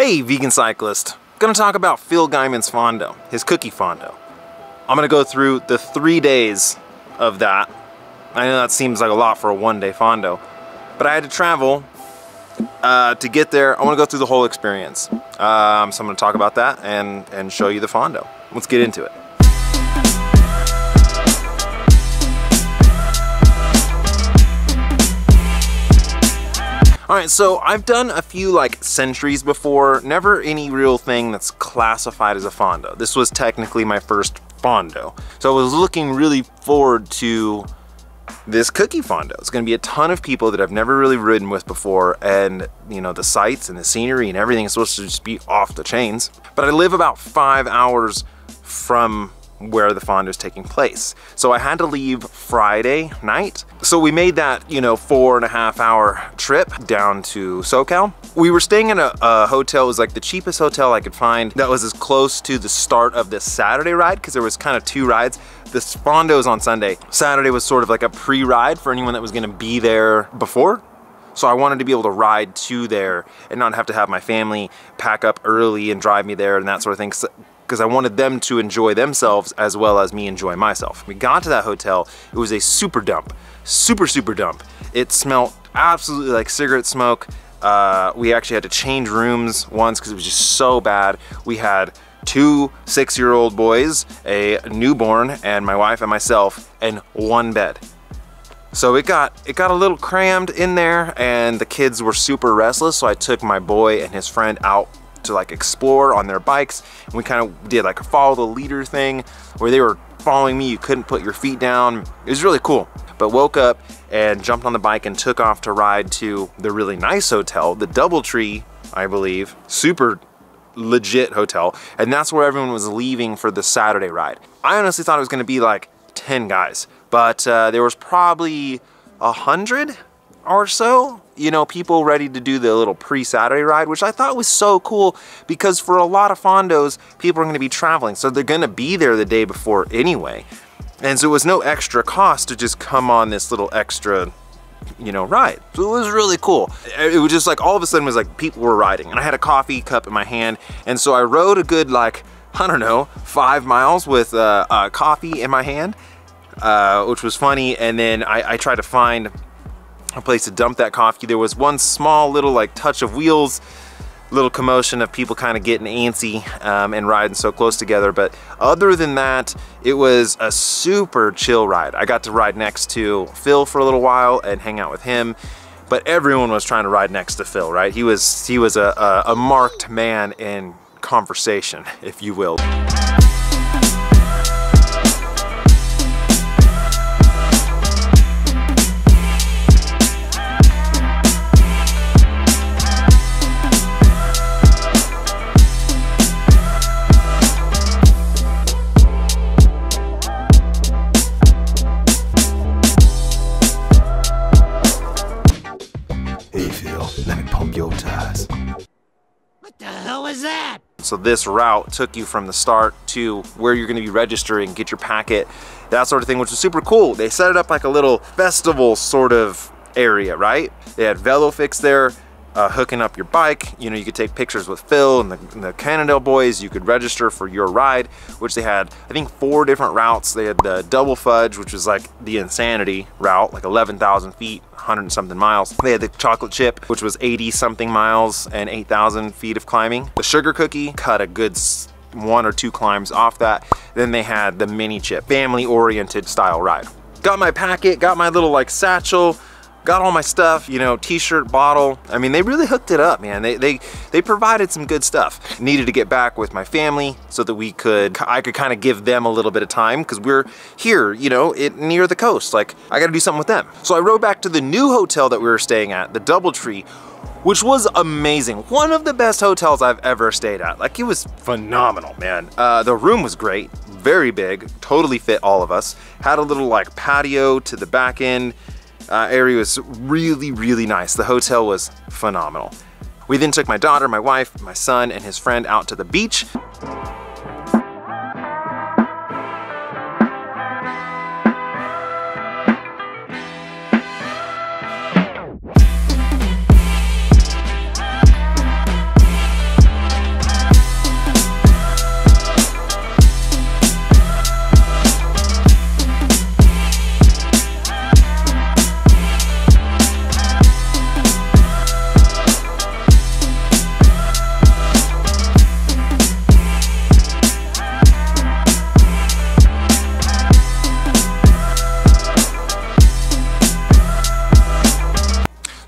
Hey, vegan cyclist. Gonna talk about Phil Gaimon's Fondo, his cookie Fondo. I'm gonna go through the 3 days of that. I know that seems like a lot for a one-day Fondo, but I had to travel to get there. I wanna go through the whole experience. So I'm gonna talk about that and show you the Fondo. Let's get into it. Alright, so I've done a few like centuries before, never any real thing that's classified as a Fondo. This was technically my first Fondo. So I was looking really forward to this cookie Fondo. It's gonna be a ton of people that I've never really ridden with before, and you know, the sights and the scenery and everything is supposed to just be off the chains. But I live about 5 hours from where the Fondo is taking place. So I had to leave Friday night. So we made that, you know, 4.5 hour trip down to SoCal. We were staying in a hotel. It was like the cheapest hotel I could find that was as close to the start of this Saturday ride, because there was kind of 2 rides. This Fondo is on Sunday. Saturday was sort of like a pre-ride for anyone that was gonna be there before. So I wanted to be able to ride to there and not have to have my family pack up early and drive me there and that sort of thing, because I wanted them to enjoy themselves as well as me enjoy myself. We got to that hotel, it was a super dump, super dump. It smelled absolutely like cigarette smoke. We actually had to change rooms once because it was just so bad. We had 2 6-year-old boys, a newborn, and my wife and myself, and 1 bed. So it got a little crammed in there, and the kids were super restless, so I took my boy and his friend out to like explore on their bikes, and we kind of did like a follow the leader thing where they were following me. You couldn't put your feet down. It was really cool. But woke up and jumped on the bike and took off to ride to the really nice hotel, the Doubletree, I believe. Super legit hotel, and that's where everyone was leaving for the Saturday ride. I honestly thought it was going to be like 10 guys, but there was probably 100 or so, you know, people ready to do the little pre-Saturday ride, which I thought was so cool, because for a lot of Fondos, people are going to be traveling, so they're going to be there the day before anyway. And so it was no extra cost to just come on this little extra, you know, ride. So it was really cool. It was just like all of a sudden it was like people were riding, and I had a coffee cup in my hand, and so I rode a good like, I don't know, 5 miles with coffee in my hand, which was funny. And then I tried to find a place to dump that coffee. There was one small little like touch of wheels, little commotion of people kind of getting antsy and riding so close together. But other than that, it was a super chill ride. I got to ride next to Phil for a little while and hang out with him, but everyone was trying to ride next to Phil, right? He was a marked man in conversation, if you will. Let me pump your tires. What the hell was that? So this route took you from the start to where you're gonna be registering, get your packet, that sort of thing, which was super cool. They set it up like a little festival sort of area, right? They had VeloFix there, hooking up your bike. You know, you could take pictures with Phil and the Cannondale boys. You could register for your ride, which they had, I think, 4 different routes. They had the Double Fudge, which was like the insanity route, like 11,000 feet, 100 and something miles. They had the Chocolate Chip, which was 80 something miles and 8,000 feet of climbing. The Sugar Cookie cut a good 1 or 2 climbs off that. Then they had the Mini Chip, family-oriented style ride. Got my packet, got my little like satchel, got all my stuff, you know, t-shirt, bottle. I mean, they really hooked it up, man. They provided some good stuff. Needed to get back with my family so that I could kind of give them a little bit of time, because we're here, you know, near the coast. Like, I gotta do something with them. So I rode back to the new hotel that we were staying at, the Doubletree, which was amazing. One of the best hotels I've ever stayed at. Like, it was phenomenal, man. The room was great, very big, totally fit all of us. Had a little like patio to the back end. Area was really nice. The hotel was phenomenal. We then took my daughter, my wife, my son, and his friend out to the beach.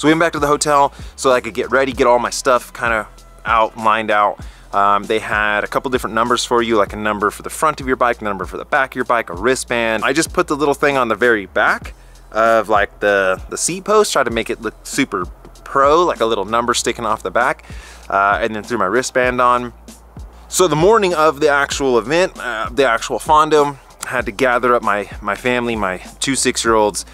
we went back to the hotel so I could get ready, get all my stuff kind of lined out. They had a couple different numbers for you, like a number for the front of your bike, a number for the back of your bike, a wristband. I just put the little thing on the very back of like the seat post, tried to make it look super pro, like a little number sticking off the back, and then threw my wristband on. So the morning of the actual event, the actual Fondo, I had to gather up my family, my 2 6-year-olds,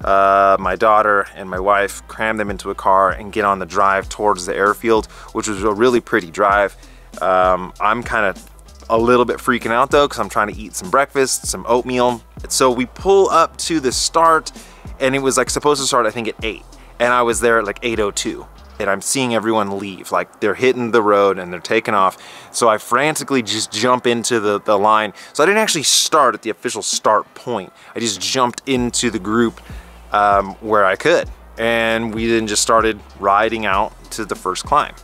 my daughter and my wife, cram them into a car and get on the drive towards the airfield, which was a really pretty drive. I'm kind of a little bit freaking out though, because I'm trying to eat some breakfast, some oatmeal. So we pull up to the start, and it was like supposed to start I think at 8, and I was there at like 8:02, and I'm seeing everyone leave, like they're hitting the road and they're taking off. So I frantically just jump into the line. So I didn't actually start at the official start point. I just jumped into the group where I could, and we then just started riding out to the first climb.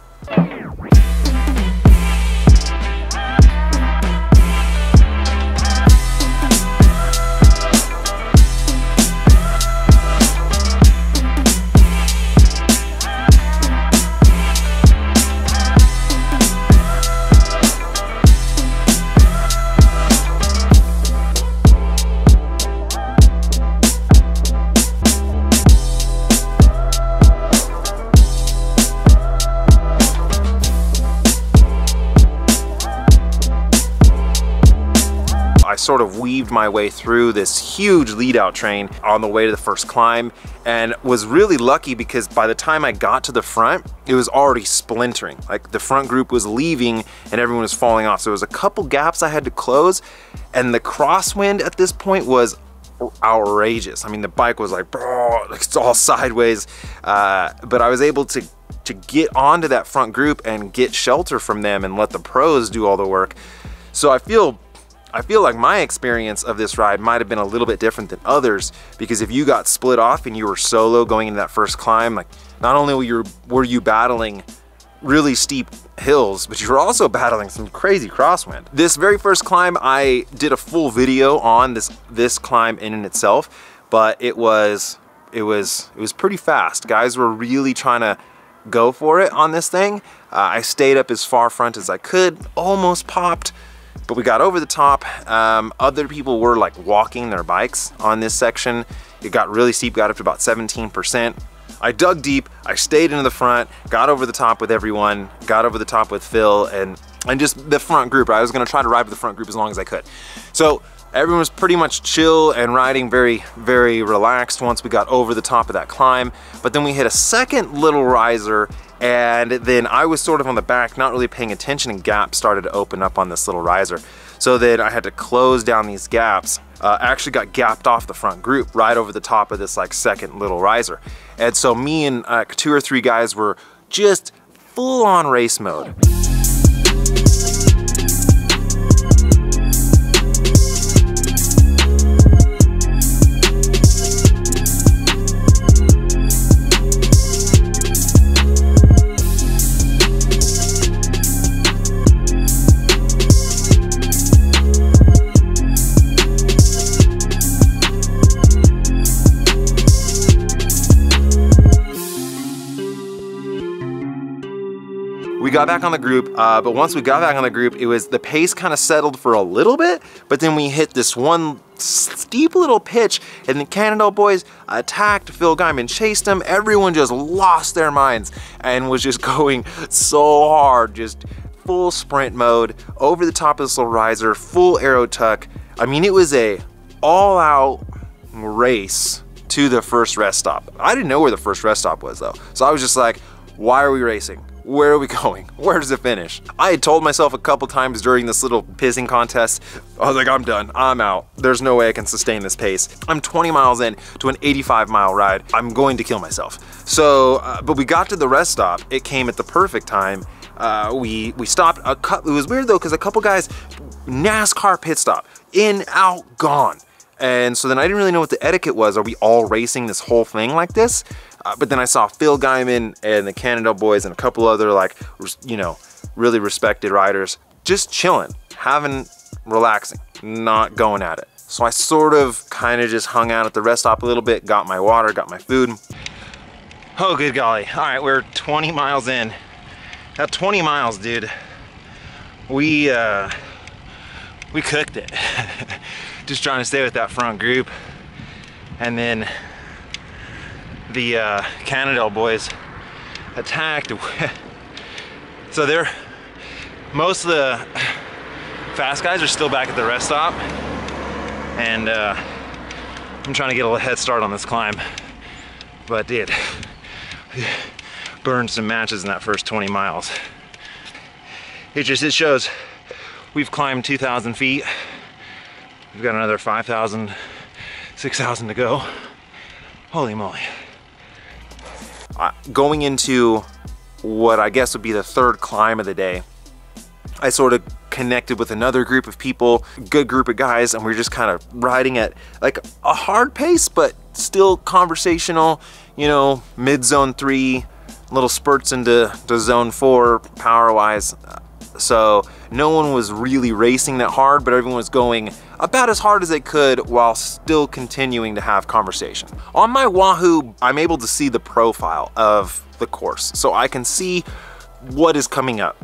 I sort of weaved my way through this huge lead out train on the way to the first climb, and was really lucky because by the time I got to the front, it was already splintering. Like the front group was leaving and everyone was falling off. So there was a couple gaps I had to close, and the crosswind at this point was outrageous. I mean, the bike was like, it's all sideways, but I was able to get onto that front group and get shelter from them and let the pros do all the work. So I feel like my experience of this ride might have been a little bit different than others, because if you got split off and you were solo going into that first climb, like not only were you battling really steep hills, but you were also battling some crazy crosswind. This very first climb, I did a full video on this climb in and itself, but it was pretty fast. Guys were really trying to go for it on this thing. I stayed up as far front as I could, almost popped, but we got over the top. Other people were like walking their bikes on this section. It got really steep, got up to about 17%. I dug deep, I stayed into the front, got over the top with everyone, got over the top with Phil and just the front group. I was gonna try to ride with the front group as long as I could. So everyone was pretty much chill and riding very, very relaxed once we got over the top of that climb. But then we hit a second little riser, and then I was sort of on the back, not really paying attention, and gaps started to open up on this little riser. So then I had to close down these gaps. Actually got gapped off the front group right over the top of this like second little riser. And so me and 2 or 3 guys were just full on race mode. We got back on the group, but once we got back on the group, it was the pace kind of settled for a little bit, but then we hit this one steep little pitch, and the Cannondale boys attacked. Phil Gaimon chased them. Everyone just lost their minds and was just going so hard, just full sprint mode over the top of this little riser, full aero tuck. I mean, it was a all-out race to the first rest stop. I didn't know where the first rest stop was though, so I was just like, why are we racing? Where are we going? Where does it finish? I had told myself a couple times during this little pissing contest, I was like, I'm done, I'm out. There's no way I can sustain this pace. I'm 20 miles in to an 85-mile ride. I'm going to kill myself. So, but we got to the rest stop. It came at the perfect time. We stopped. It was weird though, because a couple guys, NASCAR pit stop, in, out, gone. And so then I didn't really know what the etiquette was. Are we all racing this whole thing like this? But then I saw Phil Gaimon and the Cannondale boys and a couple other, like, you know, really respected riders just chilling, relaxing, not going at it. So I sort of kind of just hung out at the rest stop a little bit, got my water, got my food. Oh, good golly. All right, we're 20 miles in. Now 20 miles, dude. We cooked it. Just trying to stay with that front group. And then the Cannondale boys attacked. So most of the fast guys are still back at the rest stop. And I'm trying to get a little head start on this climb. But dude, burned some matches in that first 20 miles. It shows we've climbed 2,000 feet. We've got another 5,000, 6,000 to go. Holy moly. Going into what I guess would be the third climb of the day, I sort of connected with another group of people, good group of guys, and we were just kind of riding at like a hard pace, but still conversational, you know, mid zone 3, little spurts into zone 4 power wise. So no one was really racing that hard, but everyone was going about as hard as they could while still continuing to have conversation. On my Wahoo, I'm able to see the profile of the course, so I can see what is coming up.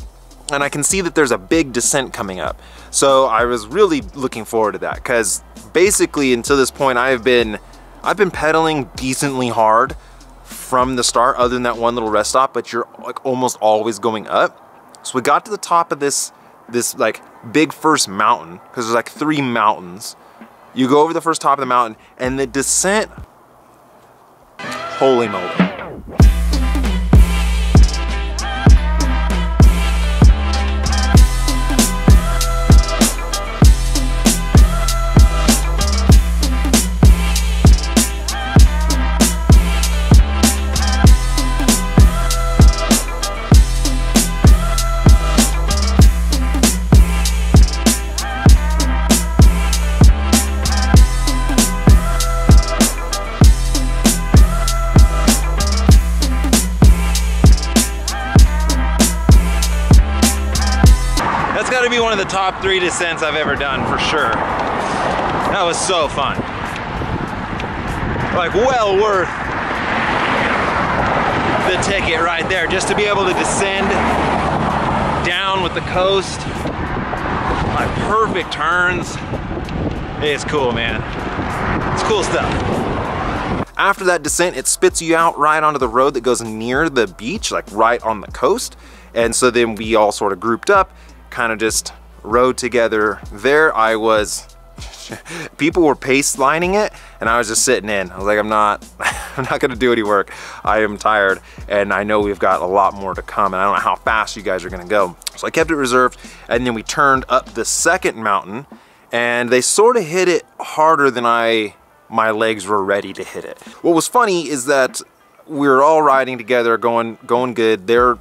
And I can see that there's a big descent coming up. So I was really looking forward to that, because basically until this point I've been pedaling decently hard from the start, other than that one little rest stop, but you're like almost always going up. So we got to the top of this like big first mountain, because there's like 3 mountains. You go over the first top of the mountain, and the descent, holy moly. Got to be one of the top 3 descents I've ever done for sure. That was so fun. Like well worth the ticket right there, just to be able to descend down with the coast. Like perfect turns. It's cool, man. It's cool stuff. After that descent, it spits you out right onto the road that goes near the beach, like right on the coast. And so then we all sort of grouped up, kind of just rode together there. People were pace lining it, and I was just sitting in. I was like, I'm not gonna do any work. I am tired, and I know we've got a lot more to come, and I don't know how fast you guys are gonna go. So I kept it reserved, and then we turned up the second mountain, and they sort of hit it harder than my legs were ready to hit it. What was funny is that we were all riding together, going good.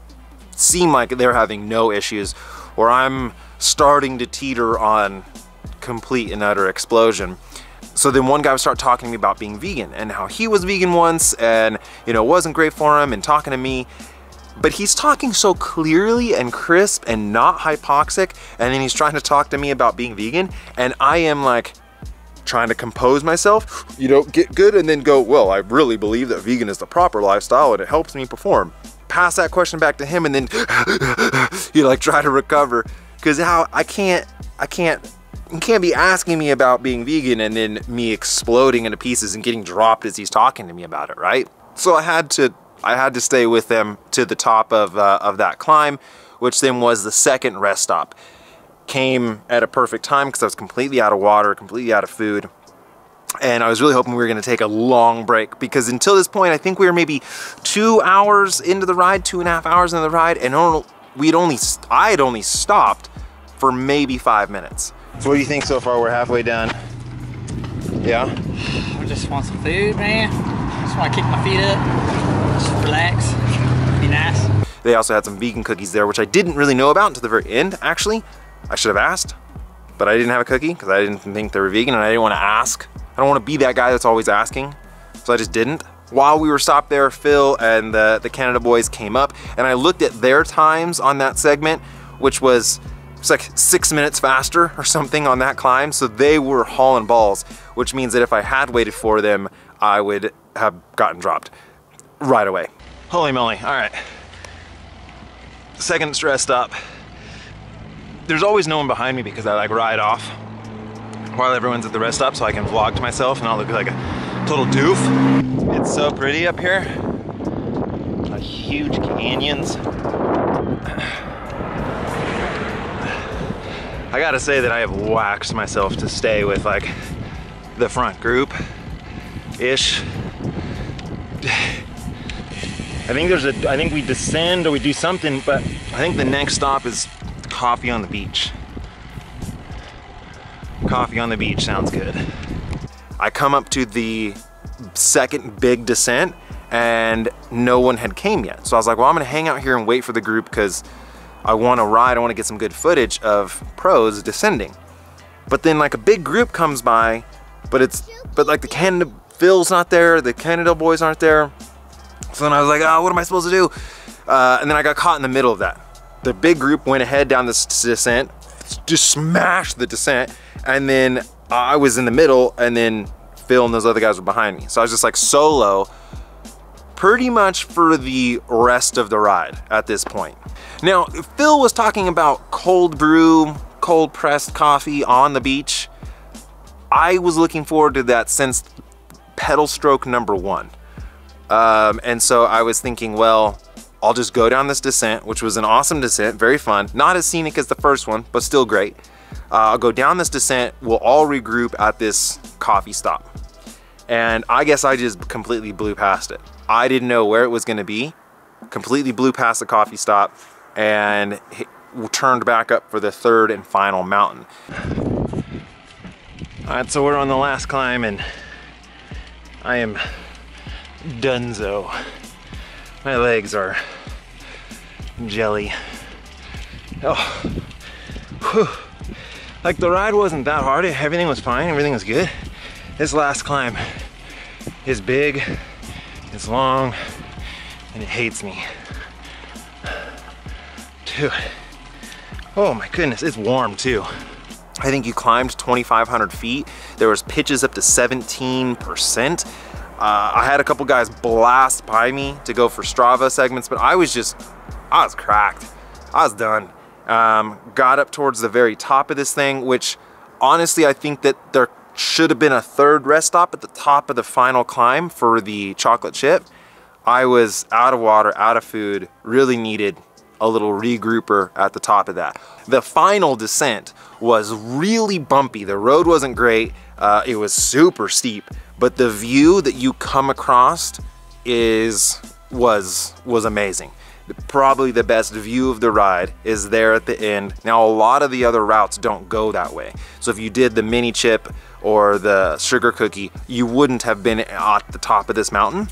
Seemed like they're having no issues, or I'm starting to teeter on complete and utter explosion. So then one guy would start talking to me about being vegan and how he was vegan once, and you know, it wasn't great for him, and talking to me. But he's talking so clearly and crisp and not hypoxic, and then he's trying to talk to me about being vegan, and I am like trying to compose myself, you know, get good, and then go, well, I really believe that vegan is the proper lifestyle and it helps me perform. Pass that question back to him, and then you like try to recover, because how I can't you can't be asking me about being vegan and then me exploding into pieces and getting dropped as he's talking to me about it, right? So I had to stay with them to the top of that climb, which then was the second rest stop. Came at a perfect time because I was completely out of water, completely out of food. And I was really hoping we were gonna take a long break, because until this point, I think we were maybe 2 hours into the ride, 2.5 hours into the ride, and I had only stopped for maybe 5 minutes. So what do you think so far? We're halfway done. Yeah? I just want some food, man. Just want to kick my feet up, just relax, be nice. They also had some vegan cookies there, which I didn't really know about until the very end, actually. I should have asked, but I didn't have a cookie because I didn't think they were vegan, and I didn't want to ask. I don't want to be that guy that's always asking, so I just didn't. While we were stopped there, Phil and the Canada boys came up, and I looked at their times on that segment, which was like 6 minutes faster or something on that climb. So they were hauling balls, which means that if I had waited for them, I would have gotten dropped right away. Holy moly, all right. Second rest stop. There's always no one behind me because I like ride off while everyone's at the rest stop so I can vlog to myself and not look like a total doof. It's so pretty up here. Like huge canyons. I gotta say that I have waxed myself to stay with like the front group-ish. I think we descend or we do something, but I think the next stop is coffee on the beach. Coffee on the beach sounds good. I come up to the second big descent and no one had came yet. So I was like, well, I'm gonna hang out here and wait for the group because I wanna ride, I wanna get some good footage of pros descending. But then like a big group comes by, but like the Canada, Phil's not there, the Canada boys aren't there. So then I was like, oh, what am I supposed to do? And then I got caught in the middle of that. The big group went ahead down this descent, just smashed the descent, and then I was in the middle, and then Phil and those other guys were behind me. So I was just like solo, pretty much for the rest of the ride at this point. Now, Phil was talking about cold brew, cold pressed coffee on the beach. I was looking forward to that since pedal stroke number 1. And so I was thinking, well, I'll just go down this descent, which was an awesome descent, very fun. Not as scenic as the first one, but still great. I'll go down this descent, we'll all regroup at this coffee stop. And I guess I just completely blew past it. I didn't know where it was gonna be, completely blew past the coffee stop and turned back up for the third and final mountain. All right, so we're on the last climb and I am donezo. My legs are jelly. Oh, whew. Like the ride wasn't that hard. Everything was fine, everything was good. This last climb is big, it's long, and it hates me. Dude, oh my goodness, it's warm too. I think you climbed 2,500 feet. There was pitches up to 17%. I had a couple guys blast by me to go for Strava segments, but I was cracked. I was done. Got up towards the very top of this thing, which honestly, I think that there should have been a third rest stop at the top of the final climb for the chocolate chip. I was out of water, out of food, really needed a little regrouper at the top of that. The final descent was really bumpy. The road wasn't great. It was super steep, but the view that you come across was amazing. Probably the best view of the ride is there at the end. Now, a lot of the other routes don't go that way. So if you did the mini chip or the sugar cookie, you wouldn't have been at the top of this mountain.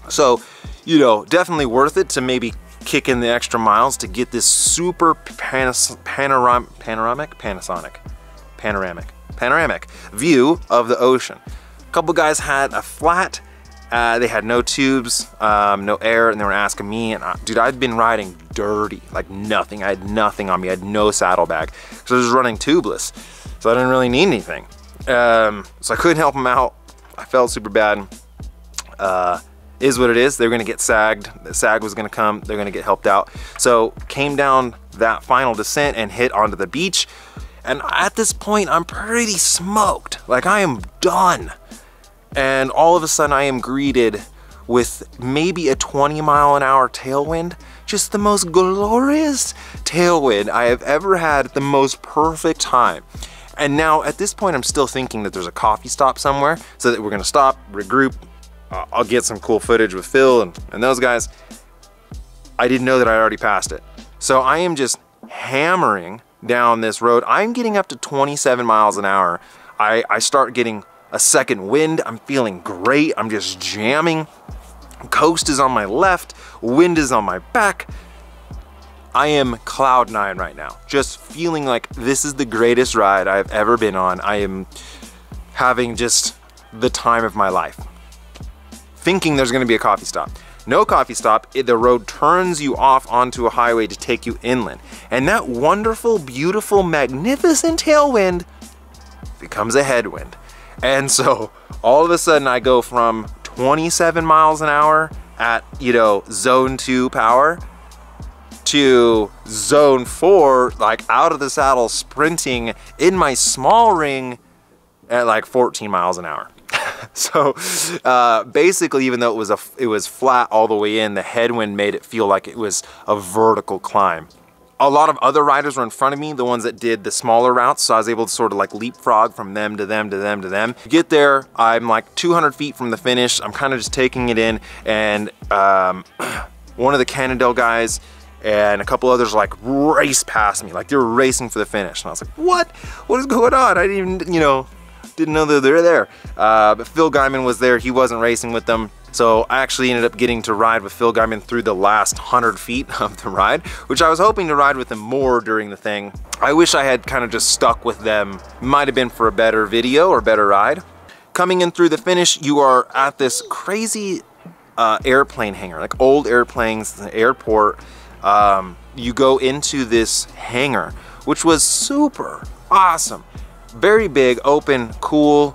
So, you know, definitely worth it to maybe kick in the extra miles to get this super panoramic view of the ocean. A couple guys had a flat, they had no tubes, no air, and they were asking me, and dude, I'd been riding dirty, like nothing. I had nothing on me, I had no saddlebag, so I was running tubeless, so I didn't really need anything. So I couldn't help them out. I felt super bad. Is what it is. They're gonna get sagged. The sag was gonna come, they're gonna get helped out. So came down that final descent and hit onto the beach. And at this point, I'm pretty smoked. Like, I am done. And all of a sudden I am greeted with maybe a 20-mile-an-hour tailwind. Just the most glorious tailwind I have ever had at the most perfect time. And now at this point, I'm still thinking that there's a coffee stop somewhere so that we're gonna stop, regroup. I'll get some cool footage with Phil and those guys. I didn't know that I already passed it. So I am just hammering down this road. I'm getting up to 27 miles an hour. I start getting a second wind. I'm feeling great. I'm just jamming. Coast is on my left, wind is on my back. I am cloud 9 right now. Just feeling like this is the greatest ride I've ever been on. I am having just the time of my life. Thinking there's gonna be a coffee stop. No coffee stop, the road turns you off onto a highway to take you inland. And that wonderful, beautiful, magnificent tailwind becomes a headwind. And so all of a sudden I go from 27 miles an hour at, you know, zone 2 power to zone 4, like out of the saddle sprinting in my small ring at like 14 miles an hour. So basically, even though it was flat all the way in, the headwind made it feel like it was a vertical climb. A lot of other riders were in front of me, the ones that did the smaller routes, so I was able to sort of like leapfrog from them to them to them to them. Get there, I'm like 200 feet from the finish. I'm kind of just taking it in, and one of the Cannondale guys and a couple others like raced past me, like they were racing for the finish. And I was like, what? What is going on? I didn't even, you know, didn't know that they're there. But Phil Gaimon was there. He wasn't racing with them. So I actually ended up getting to ride with Phil Gaimon through the last 100 feet of the ride, which I was hoping to ride with him more during the thing. I wish I had kind of just stuck with them. Might have been for a better video or better ride. Coming in through the finish, you are at this crazy airplane hangar, like old airplanes, the airport. You go into this hangar, which was super awesome. Very big, open, cool.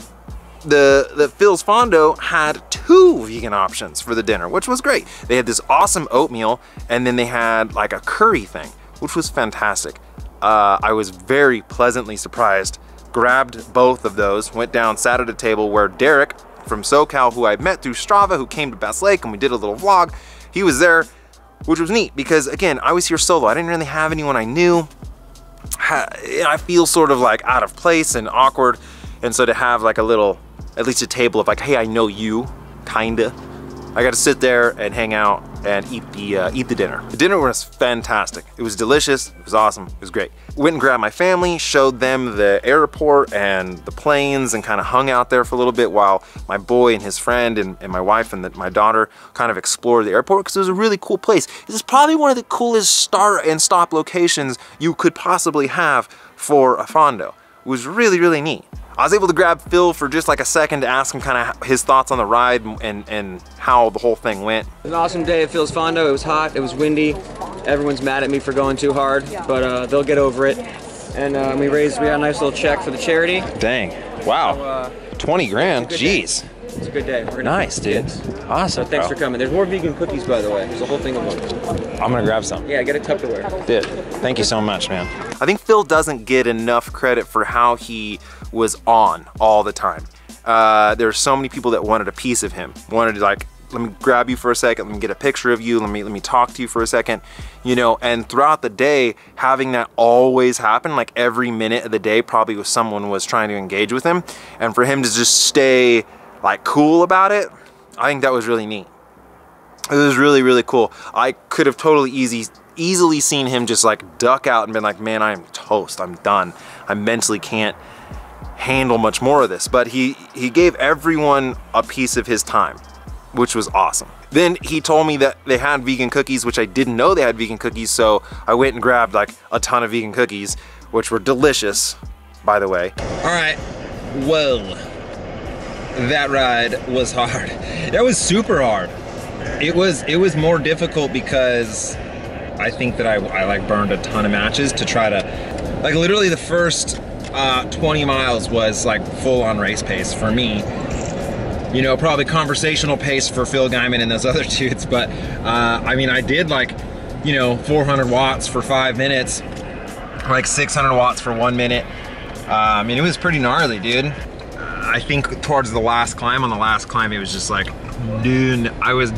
The Phil's Fondo had 2 vegan options for the dinner, which was great. They had this awesome oatmeal, and then they had like a curry thing, which was fantastic. I was very pleasantly surprised. Grabbed both of those, went down, sat at a table where Derek from SoCal, who I met through Strava, who came to Bass Lake, and we did a little vlog, he was there, which was neat because, again, I was here solo. I didn't really have anyone I knew. I feel sort of like out of place and awkward, and so to have like a little, at least a table of like, hey, I know you, kinda. I got to sit there and hang out and eat the dinner. The dinner was fantastic. It was delicious. It was awesome. It was great. Went and grabbed my family, showed them the airport and the planes, and kind of hung out there for a little bit while my boy and his friend and my wife and my daughter kind of explored the airport, because it was a really cool place. This is probably one of the coolest start and stop locations you could possibly have for a Fondo. It was really, really neat. I was able to grab Phil for just like a second to ask him kind of his thoughts on the ride and how the whole thing went. It was an awesome day at Phil's Fondo. It was hot, it was windy. Everyone's mad at me for going too hard, but they'll get over it. And we got a nice little check for the charity. Dang, wow, so, 20 grand, jeez. It's a good day. Nice, dude. Awesome, so thanks for coming. There's more vegan cookies, by the way. There's a whole thing of them. I'm gonna grab some. Yeah, get a Tupperware. Dude, thank you so much, man. I think Phil doesn't get enough credit for how he was on all the time. There's so many people that wanted a piece of him. Wanted to like, let me grab you for a second, let me get a picture of you, let me talk to you for a second, you know, and throughout the day, having that always happen, like every minute of the day probably was someone was trying to engage with him, and for him to just stay like cool about it, I think that was really neat. It was really, really cool. I could have totally easily seen him just like duck out and been like, man, I am toast, I'm done. I mentally can't handle much more of this. But he gave everyone a piece of his time, which was awesome. Then he told me that they had vegan cookies, which I didn't know they had vegan cookies, so I went and grabbed like a ton of vegan cookies, which were delicious, by the way. All right, whoa. That ride was hard. That was super hard. It was more difficult because I think that I like burned a ton of matches to try to, like literally the first 20 miles was like full on race pace for me. You know, probably conversational pace for Phil Gaimon and those other dudes, but I mean, I did like, you know, 400 watts for 5 minutes, like 600 watts for 1 minute. I mean, it was pretty gnarly, dude. I think towards the last climb, it was just like, dude, I was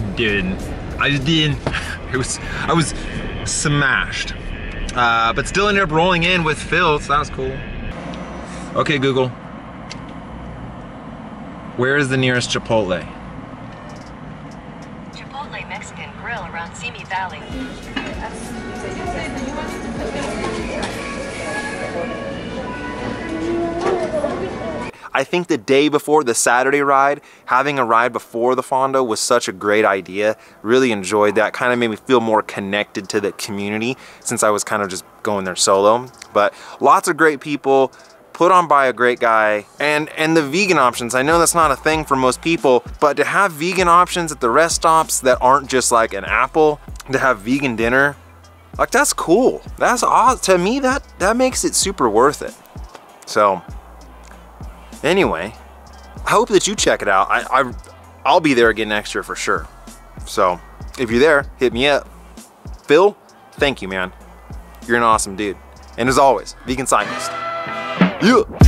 smashed. But still ended up rolling in with Phil, so that was cool. Okay, Google. Where is the nearest Chipotle? Chipotle Mexican Grill around Simi Valley. I think the day before, the Saturday ride, having a ride before the Fondo was such a great idea. Really enjoyed that. Kind of made me feel more connected to the community since I was kind of just going there solo. But lots of great people, put on by a great guy, and the vegan options. I know that's not a thing for most people, but to have vegan options at the rest stops that aren't just like an apple, to have vegan dinner, like that's cool. That's awesome. To me, that makes it super worth it. So anyway, I hope that you check it out. I'll be there again next year for sure. So if you're there, hit me up. Phil, thank you, man. You're an awesome dude. And as always, vegan cyclist. Yeah.